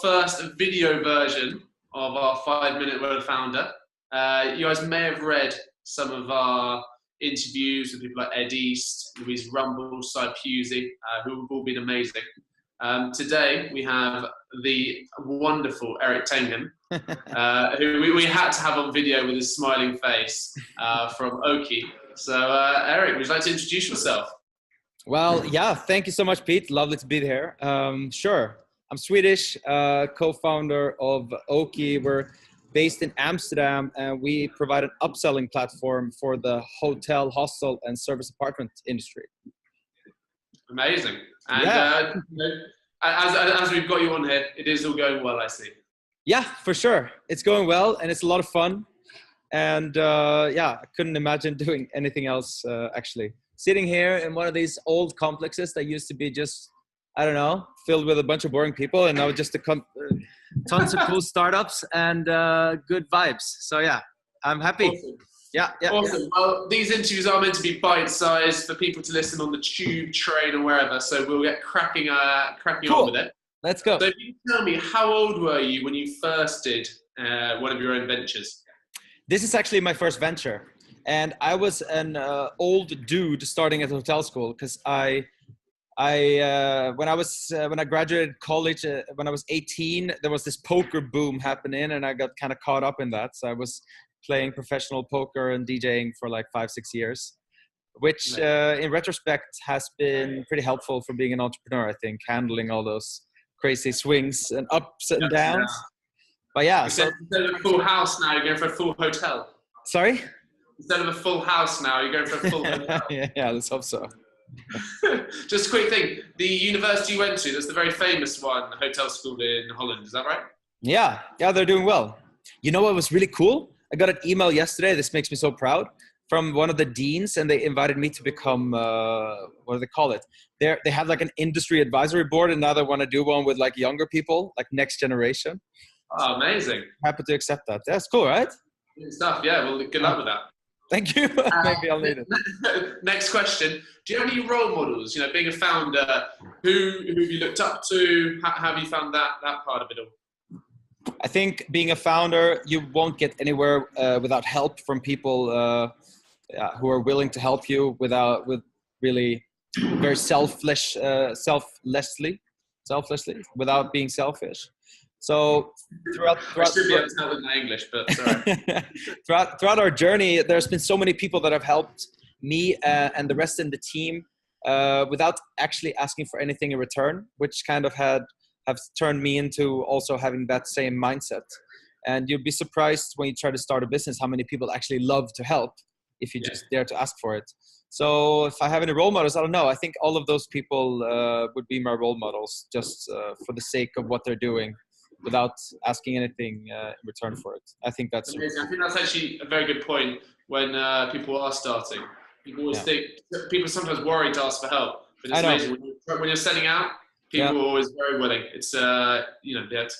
first video version of our 5-minute World Founder. You guys may have read some of our interviews with people like Ed East, Louise Rumble, Cy Pusey, who have all been amazing. Today we have the wonderful Erik Tengen, who we had to have on video with his smiling face from Oaky. So Erik, would you like to introduce yourself? Well, yeah, thank you so much, Pete. Lovely to be here. Sure. I'm Swedish, co-founder of Oaky. We're based in Amsterdam, and we provide an upselling platform for the hotel, hostel, and service apartment industry. Amazing. And as we've got you on here, it is all going well, I see. Yeah, for sure. It's going well, and it's a lot of fun. And I couldn't imagine doing anything else, actually. Sitting here in one of these old complexes that used to be just, I don't know, filled with a bunch of boring people, and now just tons of cool startups and good vibes. So yeah, I'm happy. Awesome. Yeah. Awesome. Yeah. Well, these interviews are meant to be bite-sized for people to listen on the tube, train, or wherever. So we'll get cracking on with it. Let's go. So if you tell me, how old were you when you first did one of your own ventures? This is actually my first venture, and I was an old dude starting at hotel school because when I graduated college when I was 18, there was this poker boom happening, and I got kind of caught up in that. So I was playing professional poker and DJing for like 5-6 years, which in retrospect has been pretty helpful for being an entrepreneur. I think handling all those crazy swings and ups and downs. But yeah, instead of a full house now, you're going for a full hotel. Sorry? Instead of a full house now, you're going for a full hotel. Yeah, let's hope so. Just a quick thing. The university you went to, that's the very famous one, the hotel school in Holland. Is that right? Yeah, they're doing well. You know what was really cool? I got an email yesterday. This makes me so proud. From one of the deans, and they invited me to become, what do they call it? They have like an industry advisory board, and now they want to do one with like younger people, like next generation. Oh, amazing. Happy to accept that. That's cool, right? Good stuff. Yeah, well, good luck with that. Thank you. Maybe I'll need it. Next question. Do you have any role models? You know, being a founder, who have you looked up to? How have you found that part of it all? I think being a founder, you won't get anywhere without help from people who are willing to help you with really very selflessly, without being selfish. So throughout I should be able to tell in my English, but sorry. throughout our journey, there's been so many people that have helped me and the rest in the team without actually asking for anything in return, which kind of have turned me into also having that same mindset. And you'd be surprised when you try to start a business how many people actually love to help if you just dare to ask for it. So if I have any role models, I don't know. I think all of those people would be my role models just for the sake of what they're doing, without asking anything in return for it. I think that's amazing. I think that's actually a very good point when people are starting. People always think, people sometimes worry to ask for help, but it's amazing. When you're setting out, people are always very willing. It's, it's a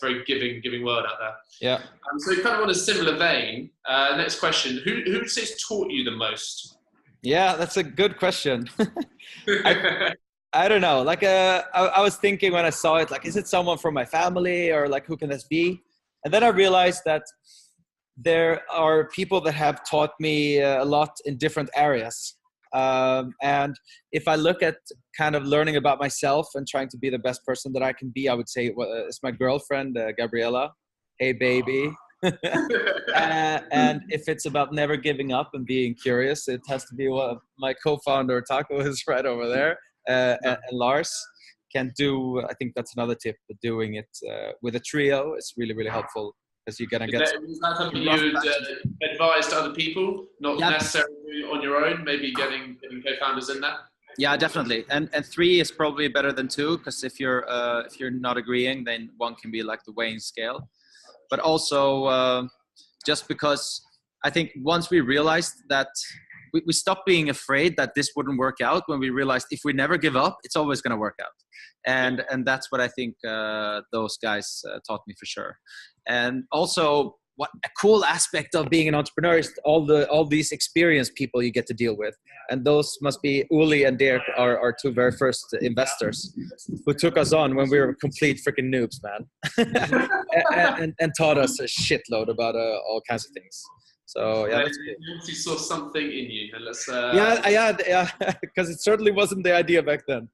very giving world out there. Yeah. So kind of on a similar vein, next question, who would you say has taught you the most? Yeah, that's a good question. I don't know. Like, I was thinking when I saw it, like, is it someone from my family, or like, who can this be? And then I realized that there are people that have taught me a lot in different areas. And if I look at kind of learning about myself and trying to be the best person that I can be, I would say it's my girlfriend, Gabriella. Hey, baby. And if it's about never giving up and being curious, it has to be my co-founder, Taco, is right over there. And Lars can do, I think that's another tip, but doing it with a trio is really, really helpful, because you're going to get... Is that something you would advise to other people, not necessarily on your own, maybe getting co-founders in that? Yeah, definitely. And 3 is probably better than 2, because if you're not agreeing, then 1 can be like the weighing scale. But also just because I think once we realized that we stopped being afraid that this wouldn't work out, when we realized if we never give up, it's always going to work out. And that's what I think those guys taught me for sure. And also what a cool aspect of being an entrepreneur is all these experienced people you get to deal with. And those must be Uli and Dirk, our two very first investors who took us on when we were complete freaking noobs, man. and taught us a shitload about all kinds of things. So yeah, that's cool. You saw something in you, and let's. Yeah, because it certainly wasn't the idea back then.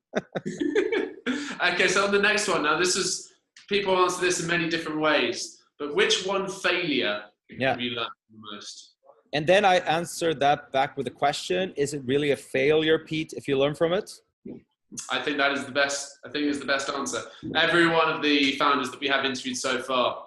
Okay, so on the next one now, people answer this in many different ways, but which one failure have you learned the most? And then I answered that back with a question: is it really a failure, Pete, if you learn from it? I think that is the best. I think it's the best answer. Every one of the founders that we have interviewed so far,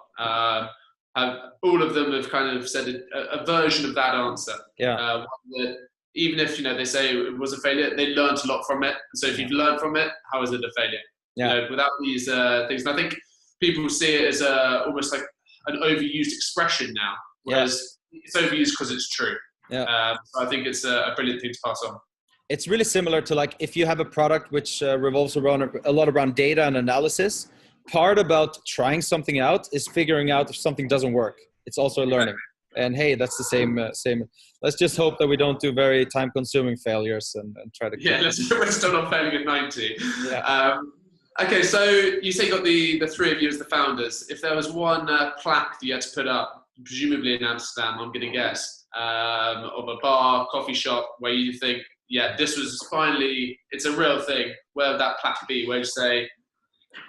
all of them have kind of said a version of that answer. Yeah. That even if they say it was a failure, they learned a lot from it. So if you've learned from it, how is it a failure? Yeah. Without these things, and I think people see it as almost like an overused expression now, whereas it's overused because it's true. Yeah. So I think it's a brilliant thing to pass on. It's really similar to like if you have a product which revolves around a lot around data and analysis. Part about trying something out is figuring out if something doesn't work. It's also learning. And hey, that's the same. Let's just hope that we don't do very time-consuming failures and try to. Yeah, let's start on failing at 90. Yeah. Okay, so you say you got the three of you as the founders. If there was one plaque that you had to put up, presumably in Amsterdam, I'm going to guess, of a bar, coffee shop, where you think, yeah, this was finally, it's a real thing. Where would that plaque be? Where would you say,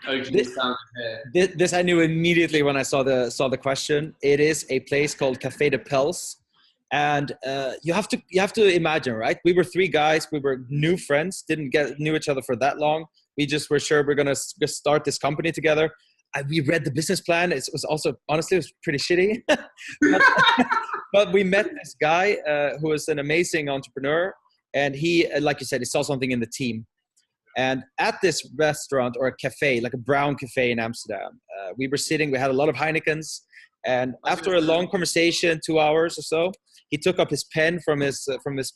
Oaky was founded here? This I knew immediately when I saw the question. It is a place called Café de Pels, and you have to imagine, right? We were three guys. We were new friends. Knew each other for that long. We just were sure we're gonna start this company together. We read the business plan. It was also honestly it was pretty shitty, but we met this guy who is an amazing entrepreneur, and he, like you said, he saw something in the team. And at this restaurant or a cafe, like a brown cafe in Amsterdam, we were sitting, we had a lot of Heinekens. And after a long conversation, 2 hours or so, he took up his pen from his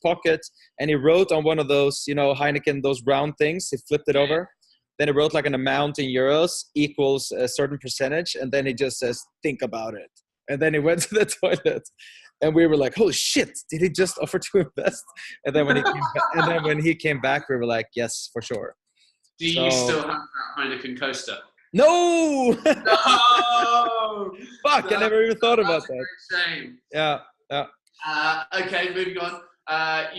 pocket and he wrote on one of those, Heineken, those round things. He flipped it over. Then he wrote like an amount in euros equals a certain percentage. And then he just says, think about it. And then he went to the toilet. And we were like, "Holy shit! Did he just offer to invest?" And then when he came back, we were like, "Yes, for sure." Do you still have that Heineken coaster? No. No. Fuck! I never even thought about that. Shame. Yeah. Okay, moving on. I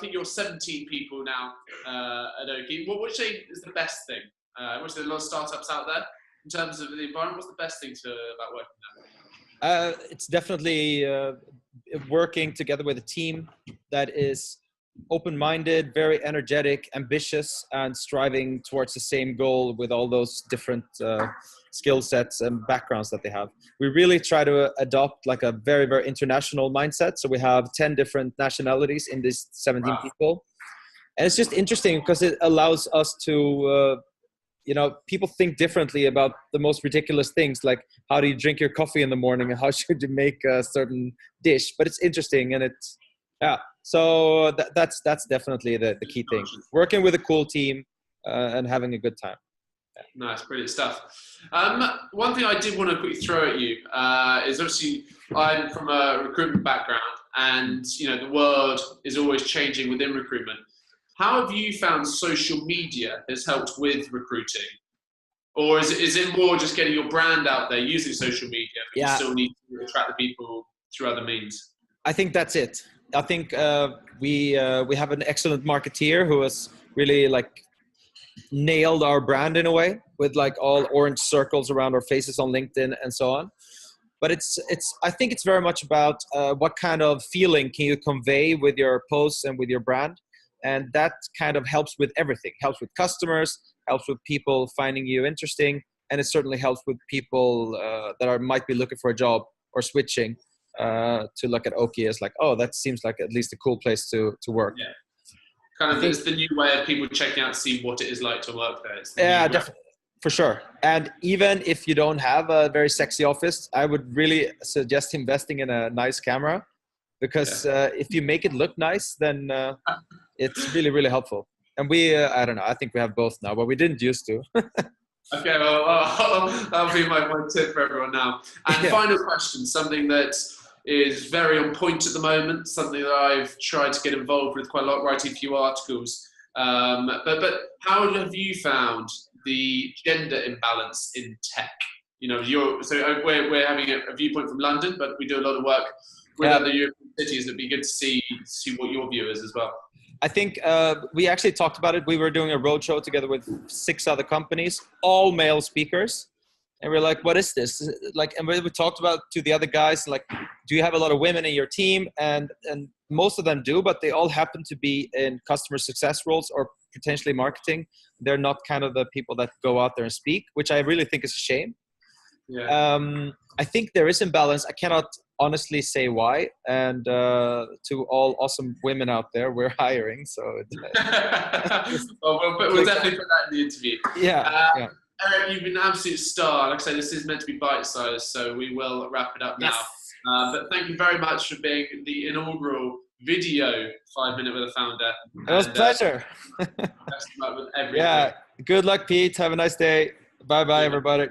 think you're 17 people now at Oaky. What would you say is the best thing? There's a lot of startups out there in terms of the environment. What's the best thing about working there? It's definitely working together with a team that is open-minded, very energetic, ambitious, and striving towards the same goal with all those different skill sets and backgrounds that they have. We really try to adopt like a very, very international mindset. So we have 10 different nationalities in these 17 people. And it's just interesting because it allows us to people think differently about the most ridiculous things, like how do you drink your coffee in the morning and how should you make a certain dish. But it's interesting, and so that's definitely the key thing. Working with a cool team and having a good time. Nice, brilliant stuff. One thing I did want to quickly throw at you is obviously I'm from a recruitment background, and the world is always changing within recruitment. How have you found social media has helped with recruiting? Or is it more just getting your brand out there using social media, but you still need to attract the people through other means? I think that's it. I think we have an excellent marketeer who has really nailed our brand in a way with all orange circles around our faces on LinkedIn and so on. But I think it's very much about what kind of feeling can you convey with your posts and with your brand. And that kind of helps with everything. Helps with customers, helps with people finding you interesting, and it certainly helps with people that might be looking for a job or switching to look at Oaky as that seems like at least a cool place to work. Yeah, kind of it's the new way of people checking out to see what it is like to work there. Definitely, for sure. And even if you don't have a very sexy office, I would really suggest investing in a nice camera, because if you make it look nice, then it's really, really helpful. And we, I don't know, I think we have both now, but we didn't used to. Okay, well, that'll be my tip for everyone now. And final question, something that is very on point at the moment, something that I've tried to get involved with quite a lot, writing a few articles. But how have you found the gender imbalance in tech? You know, we're having a viewpoint from London, but we do a lot of work with other European cities. It'd be good to see what your view is as well. I think we actually talked about it. We were doing a roadshow together with 6 other companies, all male speakers. And we're like, what is this? Like, and we talked about to the other guys, like, do you have a lot of women in your team? And most of them do, but they all happen to be in customer success roles or potentially marketing. They're not kind of the people that go out there and speak, which I really think is a shame. Yeah. I think there is imbalance. I cannot honestly say why. And to all awesome women out there, we're hiring. So we'll definitely put that in the interview. Yeah. Erik, you've been an absolute star. Like I said, this is meant to be bite-sized, so we will wrap it up now. Yes. But thank you very much for being the inaugural video 5 Minute with a Founder. It was a pleasure. Best of luck with everything. Yeah. Good luck, Pete. Have a nice day. Bye-bye, everybody.